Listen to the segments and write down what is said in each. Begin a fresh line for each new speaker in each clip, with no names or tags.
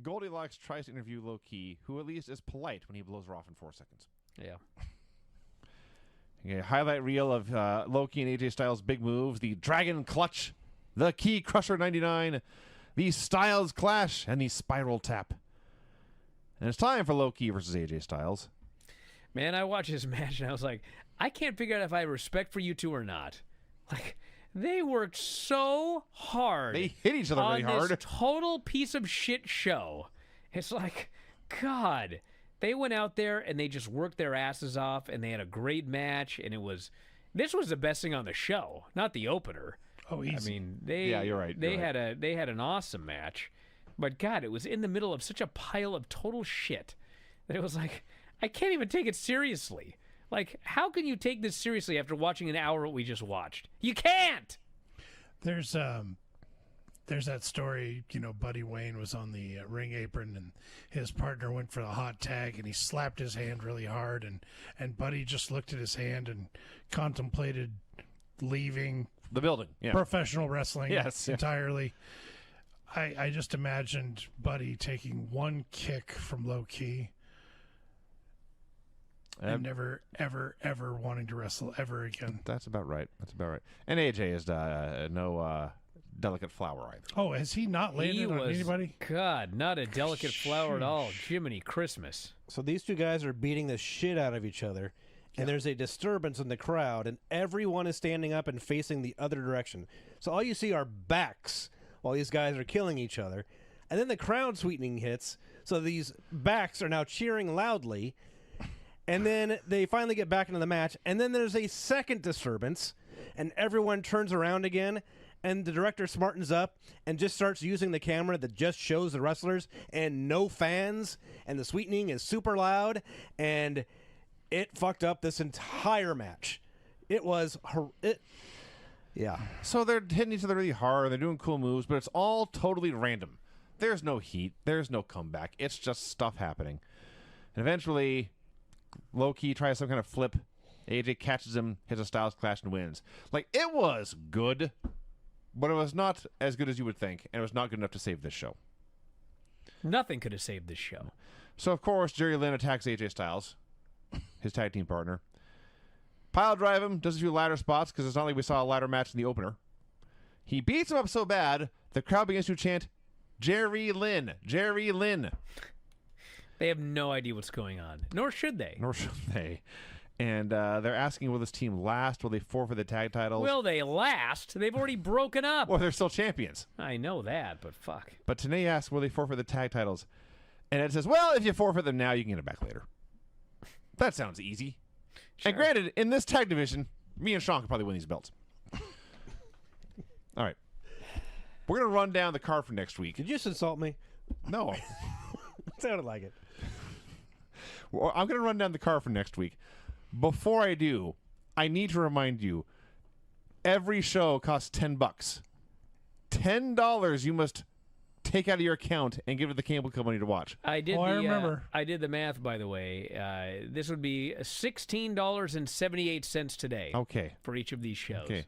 Goldilocks tries to interview Low-Ki, who at least is polite when he blows her off in 4 seconds.
Yeah.
Okay, highlight reel of Low-Ki and AJ Styles' big moves, the Dragon Clutch, the Key Crusher 99, the Styles Clash, and the Spiral Tap. And it's time for Low-Ki versus AJ Styles.
Man, I watched this match and I was like, I can't figure out if I have respect for you two or not. Like, they worked so hard.
They hit each other really hard.
This total piece of shit show. It's like, God, they went out there and they just worked their asses off and they had a great match. And this was the best thing on the show, not the opener.
Oh, easy.
I mean,
yeah, you're right.
They had an awesome match, but God, it was in the middle of such a pile of total shit that it was like, I can't even take it seriously. Like, how can you take this seriously after watching an hour what we just watched? You can't!
There's that story, Buddy Wayne was on the ring apron and his partner went for the hot tag and he slapped his hand really hard and Buddy just looked at his hand and contemplated leaving
the building. Yeah.
Professional wrestling
Yes,
entirely. I just imagined Buddy taking one kick from Low-Ki and never, ever, ever wanting to wrestle ever again.
That's about right. And AJ is no delicate flower either.
Oh, has he not landed on anybody?
God, not a delicate flower at all. Jiminy Christmas.
So these two guys are beating the shit out of each other, and there's a disturbance in the crowd, and everyone is standing up and facing the other direction. So all you see are backs while these guys are killing each other. And then the crowd sweetening hits, so these backs are now cheering loudly. And then they finally get back into the match. And then there's a second disturbance. And everyone turns around again. and the director smartens up and just starts using the camera that just shows the wrestlers and no fans, and the sweetening is super loud, and it fucked up this entire match. It was yeah.
So they're hitting each other really hard. They're doing cool moves, but it's all totally random. There's no heat. There's no comeback. It's just stuff happening. And eventually, Low-Ki tries some kind of flip. AJ catches him, hits a Styles Clash, and wins. Like, it was good, but it was not as good as you would think, and it was not good enough to save this show.
Nothing could have saved this show.
So, of course, Jerry Lynn attacks AJ Styles, his tag team partner. Pile drive him, does a few ladder spots, because it's not like we saw a ladder match in the opener. He beats him up so bad, the crowd begins to chant, Jerry Lynn, Jerry Lynn.
They have no idea what's going on, nor should they.
Nor should they. And they're asking, will this team last? Will they forfeit the tag titles?
Will they last? They've already broken up.
Well, they're still champions.
I know that, but fuck.
But Tenay asks, will they forfeit the tag titles? And Ed says, well, if you forfeit them now, you can get it back later. That sounds easy.
Sure.
And granted, in this tag division, me and Sean could probably win these belts. All right. We're going to run down the card for next week.
Did you just insult me?
No.
It sounded like it.
Well, I'm going to run down the card for next week. Before I do, I need to remind you, every show costs $10. $10 you must take out of your account and give it to the cable company to watch.
I did.
I remember.
I did the math, by the way. This would be $16.78 today.
Okay.
For each of these shows.
Okay.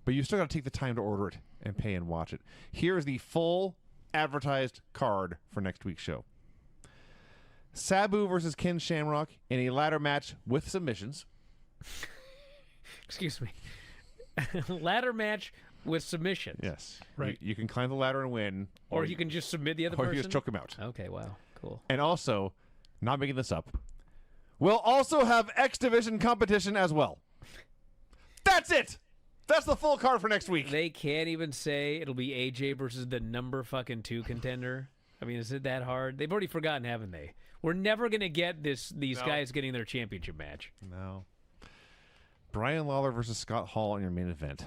But you still got to take the time to order it and pay and watch it. Here's the full advertised card for next week's show. Sabu versus Ken Shamrock in a ladder match with submissions.
Excuse me. Ladder match with submission.
Yes.
Right.
You can climb the ladder and win.
Or you can just submit the other
or
person.
you just choke him out.
Okay, wow. Cool.
And also, not making this up, we'll also have X Division competition as well. That's it! That's the full card for next week.
They can't even say it'll be AJ versus the number fucking 2 contender. I mean, is it that hard? They've already forgotten, haven't they? We're never going to get these guys getting their championship match.
No. Brian Lawler versus Scott Hall in your main event.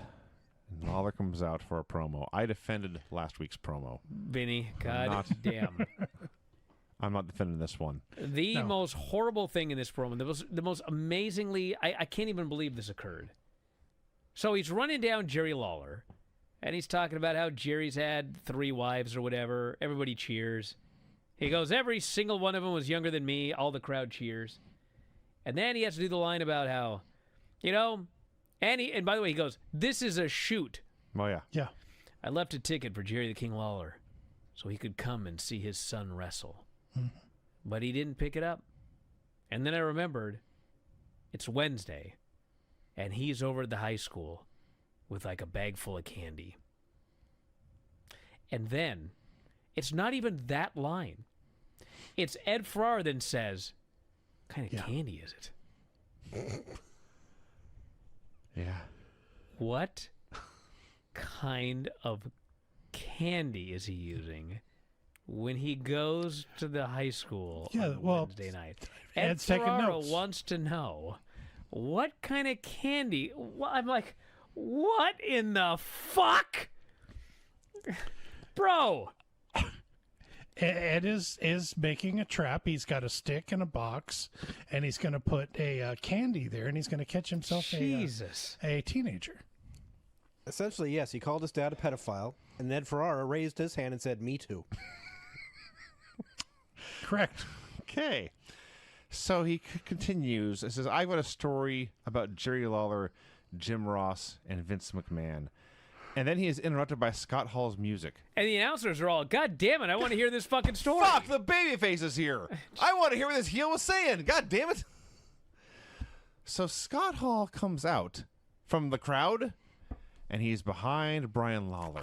And Lawler comes out for a promo. I defended last week's promo.
Vinny, God
not.
damn.
I'm not defending this one.
The most horrible thing in this promo, the most amazingly, I can't even believe this occurred. So he's running down Jerry Lawler, and he's talking about how Jerry's had 3 wives or whatever. Everybody cheers. He goes, every single one of them was younger than me. All the crowd cheers. And then he has to do the line about how, and by the way, he goes, this is a shoot.
Oh, yeah.
Yeah.
I left a ticket for Jerry the King Lawler so he could come and see his son wrestle.
Mm-hmm.
But he didn't pick it up. And then I remembered it's Wednesday, and he's over at the high school with like a bag full of candy. And then it's not even that line. It's Ed Farrar then says, what kind of candy is it?
Yeah.
What kind of candy is he using when he goes to the high school on Wednesday night? Ed
Ed's taking
Ferraro
notes.
wants to know what kind of candy. I'm like, what in the fuck? Bro.
Ed is making a trap. He's got a stick and a box, and he's going to put a candy there, and he's going to catch himself
Jesus.
a teenager.
Essentially, yes, he called his dad a pedophile, and Ned Ferrara raised his hand and said, me too.
Correct.
Okay. So he continues. It says, I've got a story about Jerry Lawler, Jim Ross, and Vince McMahon. And then he is interrupted by Scott Hall's music.
And the announcers are all, God damn it, I want to hear this fucking story.
Fuck, the babyface is here. I want to hear what this heel was saying. God damn it. So Scott Hall comes out from the crowd, and he's behind Brian Lawler.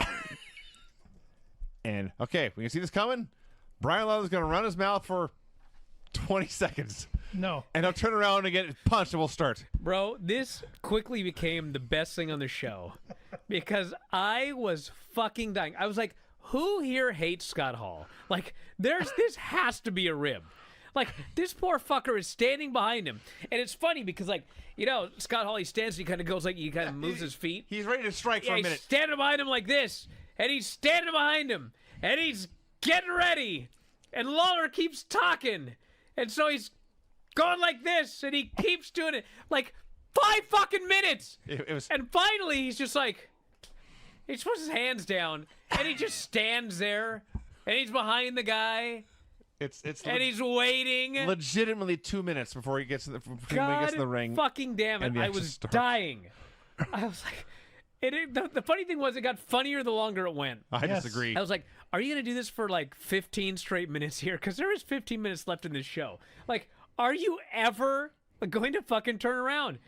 And, okay, we can see this coming. Brian Lawler's going to run his mouth for 20 seconds.
No.
And he'll turn around and get punched, and we'll start.
Bro, this quickly became the best thing on the show because I was fucking dying. I was like, who here hates Scott Hall? Like, this has to be a rib. Like, this poor fucker is standing behind him. And it's funny because, like, you know, Scott Hall, he stands and he kind of goes like, he kind of moves his feet.
He's ready to strike for a
He's
minute.
standing behind him like this. And he's standing behind him. And he's getting ready. And Lawler keeps talking. And so he's going like this. And he keeps doing it. Like, 5 fucking minutes.
It was...
And finally, he's just like, he just puts his hands down. And he just stands there. And he's behind the guy. And he's waiting.
Legitimately 2 minutes before he gets in the, ring.
Fucking damn it. I was dying. I was like, the funny thing was, it got funnier the longer it went.
I disagree.
I was like, are you going to do this for like 15 straight minutes here? Because there is 15 minutes left in this show. Like, are you ever going to fucking turn around?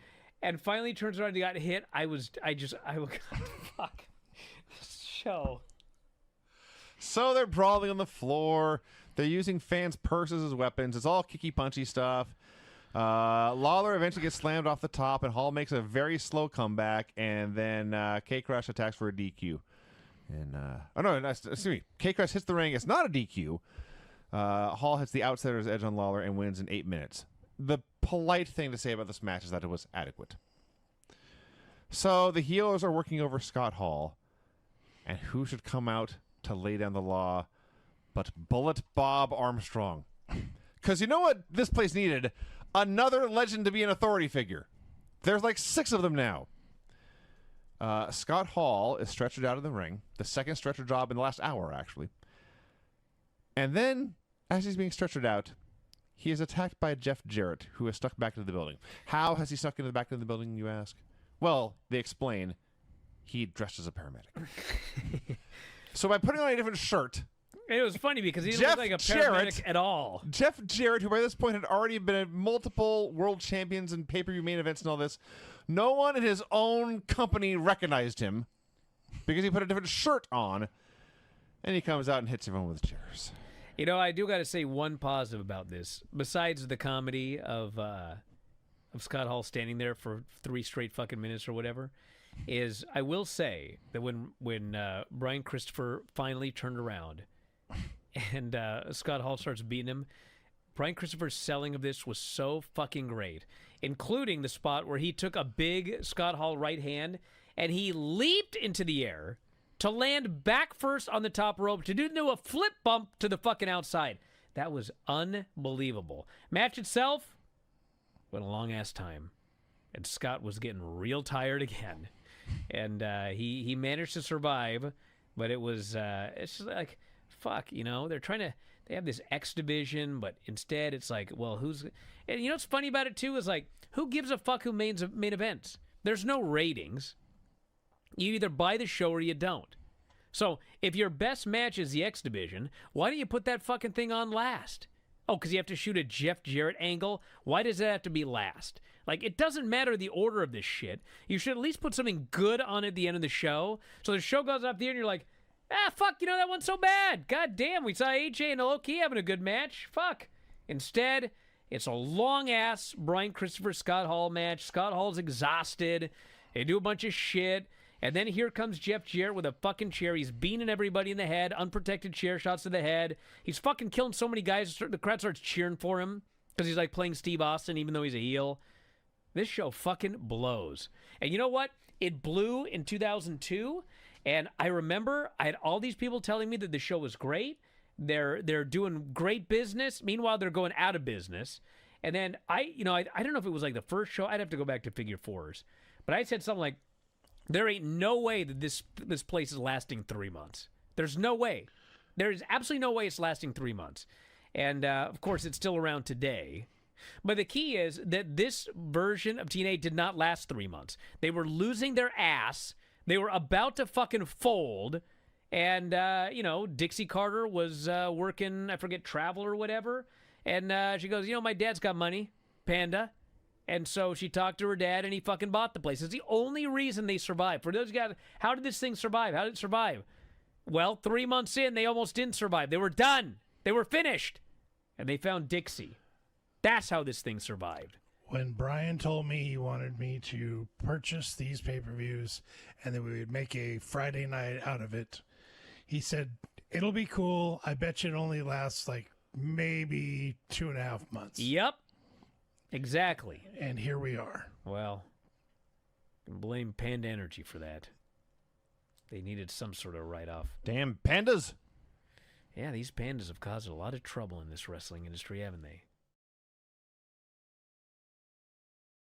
And finally turns around and he got hit. I was fuck. This show.
So they're brawling on the floor. They're using fans' purses as weapons. It's all kicky punchy stuff. Lawler eventually gets slammed off the top, and Hall makes a very slow comeback, and then K-Crush attacks for a DQ. And excuse me, K-Crush hits the ring. It's not a DQ. Hall hits the outsider's edge on Lawler and wins in 8 minutes. The polite thing to say about this match is that it was adequate. So the healers are working over Scott Hall, and who should come out to lay down the law but Bullet Bob Armstrong? Because you know what this place needed? Another legend to be an authority figure. There's like 6 of them now. Scott Hall is stretchered out of the ring. The second stretcher job in the last hour, actually. And then, as he's being stretchered out, he is attacked by Jeff Jarrett, who is stuck back into the building. How has he stuck into the back of the building, you ask? Well, they explain. He dressed as a paramedic. So by putting on a different shirt...
It was funny because he didn't look like a paramedic at all.
Jeff Jarrett, who by this point had already been at multiple world champions and pay-per-view main events and all this, no one in his own company recognized him because he put a different shirt on, and he comes out and hits everyone with chairs.
You know, I do got to say one positive about this, besides the comedy of Scott Hall standing there for 3 straight fucking minutes or whatever, is I will say that when Brian Christopher finally turned around and Scott Hall starts beating him, Brian Christopher's selling of this was so fucking great, including the spot where he took a big Scott Hall right hand and he leaped into the air to land back first on the top rope to do a flip bump to the fucking outside. That was unbelievable. Match itself went a long-ass time, and Scott was getting real tired again. And he managed to survive, but it was it's just like, fuck, you know, they have this X division, but instead it's like, well, who's... And you know what's funny about it, too, is like, who gives a fuck who main events? There's no ratings. You either buy the show or you don't. So if your best match is the X division, why don't you put that fucking thing on last? Oh, because you have to shoot a Jeff Jarrett angle? Why does that have to be last? Like, it doesn't matter the order of this shit. You should at least put something good on at the end of the show. So the show goes up there and you're like, fuck, you know, that one's so bad. God damn, we saw AJ and Low-Key having a good match. Fuck. Instead, it's a long-ass Brian Christopher Scott Hall match. Scott Hall's exhausted. They do a bunch of shit. And then here comes Jeff Jarrett with a fucking chair. He's beaning everybody in the head. Unprotected chair shots to the head. He's fucking killing so many guys. The crowd starts cheering for him because he's like playing Steve Austin even though he's a heel. This show fucking blows. And you know what? It blew in 2002. And I remember I had all these people telling me that the show was great. They're doing great business. Meanwhile, they're going out of business. And then I don't know if it was like the first show. I'd have to go back to Figure Fours. But I said something like, there ain't no way that this place is lasting 3 months. There's no way. There is absolutely no way it's lasting 3 months. And, of course, it's still around today. But the key is that this version of TNA did not last 3 months. They were losing their ass. They were about to fucking fold. And, Dixie Carter was working, I forget, Travel or whatever. And she goes, my dad's got money, Panda. And so she talked to her dad, and he fucking bought the place. It's the only reason they survived. For those guys, how did this thing survive? How did it survive? Well, 3 months in, they almost didn't survive. They were done. They were finished. And they found Dixie. That's how this thing survived.
When Brian told me he wanted me to purchase these pay-per-views and that we would make a Friday night out of it, he said, it'll be cool. I bet you it only lasts like maybe 2.5 months.
Yep. Exactly.
And here we are.
Well, I can blame Panda Energy for that. They needed some sort of write-off.
Damn pandas.
Yeah, these pandas have caused a lot of trouble in this wrestling industry, haven't they?